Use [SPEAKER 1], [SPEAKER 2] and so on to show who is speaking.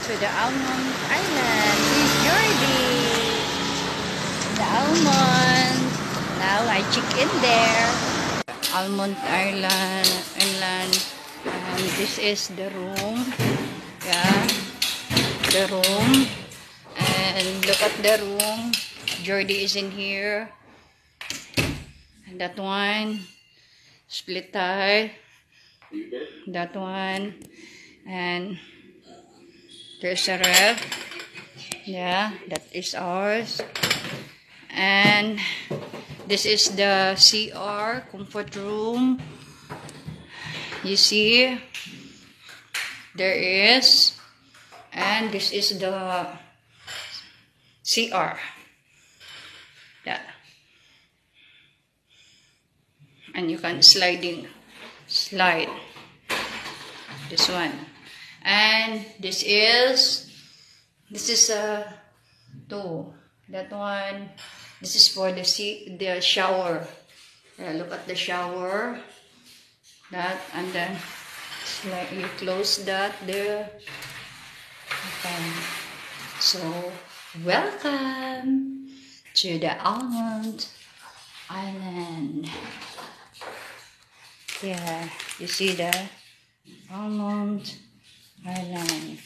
[SPEAKER 1] To the Almond Island with Jordy. The Almond. Now I check in there. Almond Island. And this is the room. Yeah. The room. And look at the room. Jordy is in here. And that one. Split tie. That one. And there's a ref. Yeah, that is ours. And this is the CR, comfort room. You see, there is. And this is the CR. Yeah. And you can slide this one. And this is that one. This is for the shower. Look at the shower. That, and then you close that there. Okay. So welcome to the Almond Island. Yeah, you see the Almond Island.